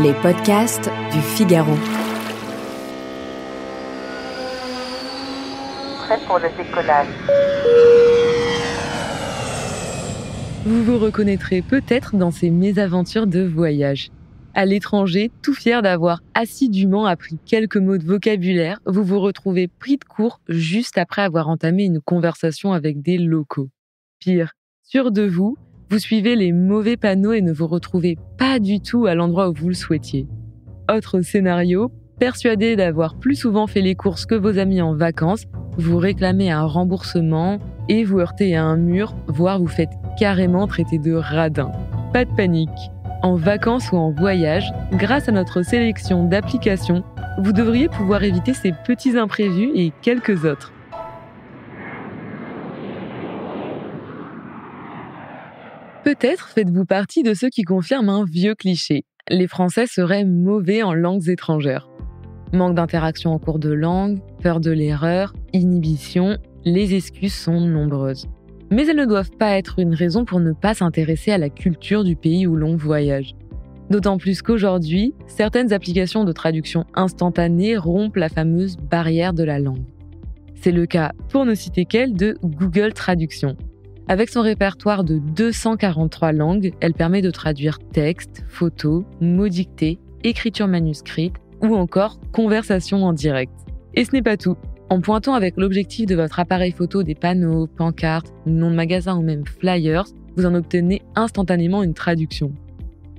Les podcasts du Figaro. Prêt pour le décollage. Vous vous reconnaîtrez peut-être dans ces mésaventures de voyage. À l'étranger, tout fier d'avoir assidûment appris quelques mots de vocabulaire, vous vous retrouvez pris de court juste après avoir entamé une conversation avec des locaux. Pire, sûr de vous, vous suivez les mauvais panneaux et ne vous retrouvez pas du tout à l'endroit où vous le souhaitiez. Autre scénario, persuadé d'avoir plus souvent fait les courses que vos amis en vacances, vous réclamez un remboursement et vous heurtez à un mur, voire vous faites carrément traiter de radin. Pas de panique. En vacances ou en voyage, grâce à notre sélection d'applications, vous devriez pouvoir éviter ces petits imprévus et quelques autres. Peut-être faites-vous partie de ceux qui confirment un vieux cliché. Les Français seraient mauvais en langues étrangères. Manque d'interaction en cours de langue, peur de l'erreur, inhibition, les excuses sont nombreuses. Mais elles ne doivent pas être une raison pour ne pas s'intéresser à la culture du pays où l'on voyage. D'autant plus qu'aujourd'hui, certaines applications de traduction instantanée rompent la fameuse barrière de la langue. C'est le cas, pour ne citer qu'elle, de Google Traduction. Avec son répertoire de 243 langues, elle permet de traduire textes, photos, mots dictés, écriture manuscrite ou encore conversation en direct. Et ce n'est pas tout. En pointant avec l'objectif de votre appareil photo des panneaux, pancartes, noms de magasins ou même flyers, vous en obtenez instantanément une traduction.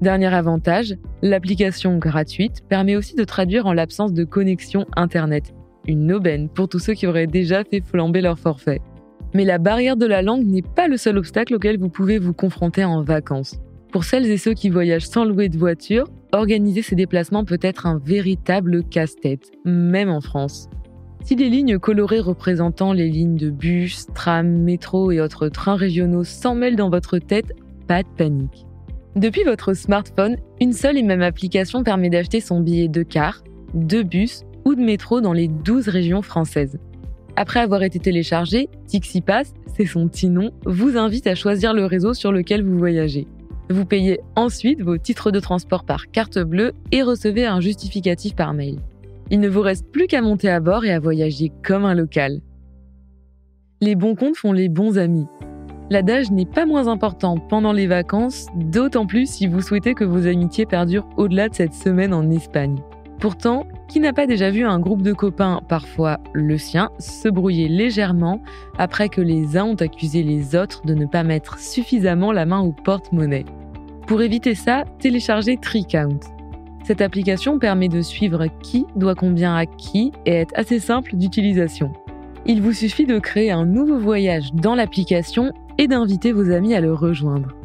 Dernier avantage, l'application gratuite permet aussi de traduire en l'absence de connexion Internet. Une aubaine pour tous ceux qui auraient déjà fait flamber leur forfait. Mais la barrière de la langue n'est pas le seul obstacle auquel vous pouvez vous confronter en vacances. Pour celles et ceux qui voyagent sans louer de voiture, organiser ces déplacements peut être un véritable casse-tête, même en France. Si les lignes colorées représentant les lignes de bus, trams, métro et autres trains régionaux s'en mêlent dans votre tête, pas de panique. Depuis votre smartphone, une seule et même application permet d'acheter son billet de car, de bus ou de métro dans les 12 régions françaises. Après avoir été téléchargé, Tixipass, c'est son petit nom, vous invite à choisir le réseau sur lequel vous voyagez. Vous payez ensuite vos titres de transport par carte bleue et recevez un justificatif par mail. Il ne vous reste plus qu'à monter à bord et à voyager comme un local. Les bons comptes font les bons amis. L'adage n'est pas moins important pendant les vacances, d'autant plus si vous souhaitez que vos amitiés perdurent au-delà de cette semaine en Espagne. Pourtant, qui n'a pas déjà vu un groupe de copains, parfois le sien, se brouiller légèrement après que les uns ont accusé les autres de ne pas mettre suffisamment la main au porte-monnaie? Pour éviter ça, téléchargez TreeCount. Cette application permet de suivre qui doit combien à qui et est assez simple d'utilisation. Il vous suffit de créer un nouveau voyage dans l'application et d'inviter vos amis à le rejoindre.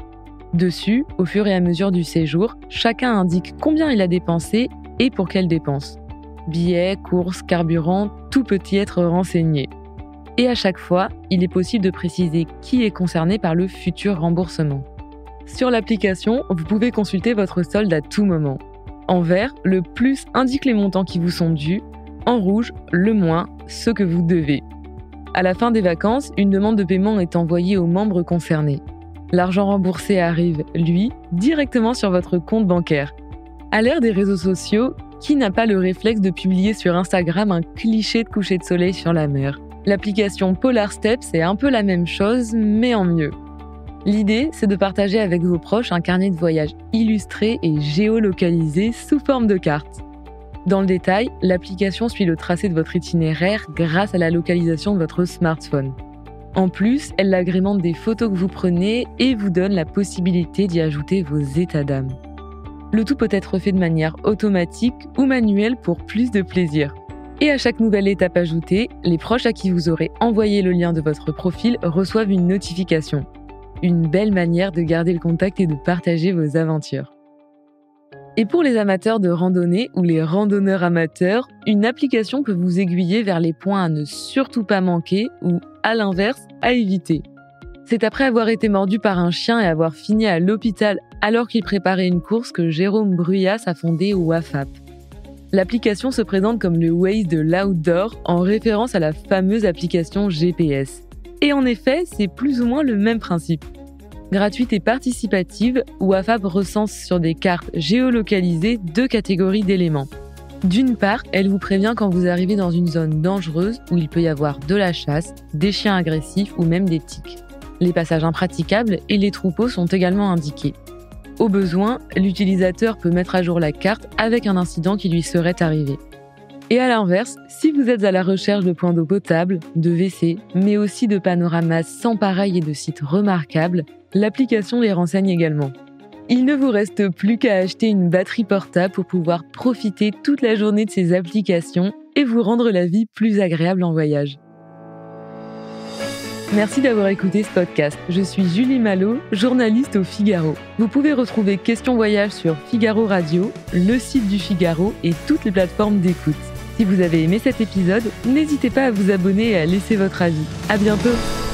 Dessus, au fur et à mesure du séjour, chacun indique combien il a dépensé et pour quelles dépenses. Billets, courses, carburant, tout peut y être renseigné. Et à chaque fois, il est possible de préciser qui est concerné par le futur remboursement. Sur l'application, vous pouvez consulter votre solde à tout moment. En vert, le plus indique les montants qui vous sont dus. En rouge, le moins, ce que vous devez. À la fin des vacances, une demande de paiement est envoyée aux membres concernés. L'argent remboursé arrive, lui, directement sur votre compte bancaire. À l'ère des réseaux sociaux, qui n'a pas le réflexe de publier sur Instagram un cliché de coucher de soleil sur la mer? L'application Polar Steps est un peu la même chose, mais en mieux. L'idée, c'est de partager avec vos proches un carnet de voyage illustré et géolocalisé sous forme de carte. Dans le détail, l'application suit le tracé de votre itinéraire grâce à la localisation de votre smartphone. En plus, elle agrémente des photos que vous prenez et vous donne la possibilité d'y ajouter vos états d'âme. Le tout peut être fait de manière automatique ou manuelle pour plus de plaisir. Et à chaque nouvelle étape ajoutée, les proches à qui vous aurez envoyé le lien de votre profil reçoivent une notification. Une belle manière de garder le contact et de partager vos aventures. Et pour les amateurs de randonnée ou les randonneurs amateurs, une application peut vous aiguiller vers les points à ne surtout pas manquer ou, à l'inverse, à éviter. C'est après avoir été mordu par un chien et avoir fini à l'hôpital alors qu'il préparait une course que Jérôme Bruyas a fondé WAFAP. L'application se présente comme le Waze de l'outdoor en référence à la fameuse application GPS. Et en effet, c'est plus ou moins le même principe. gratuite et participative, où AFAP recense sur des cartes géolocalisées 2 catégories d'éléments. D'une part, elle vous prévient quand vous arrivez dans une zone dangereuse où il peut y avoir de la chasse, des chiens agressifs ou même des tiques. Les passages impraticables et les troupeaux sont également indiqués. Au besoin, l'utilisateur peut mettre à jour la carte avec un incident qui lui serait arrivé. Et à l'inverse, si vous êtes à la recherche de points d'eau potable, de WC, mais aussi de panoramas sans pareil et de sites remarquables, l'application les renseigne également. Il ne vous reste plus qu'à acheter une batterie portable pour pouvoir profiter toute la journée de ces applications et vous rendre la vie plus agréable en voyage. Merci d'avoir écouté ce podcast. Je suis Julie Malo, journaliste au Figaro. Vous pouvez retrouver Question Voyage sur Figaro Radio, le site du Figaro et toutes les plateformes d'écoute. Si vous avez aimé cet épisode, n'hésitez pas à vous abonner et à laisser votre avis. À bientôt!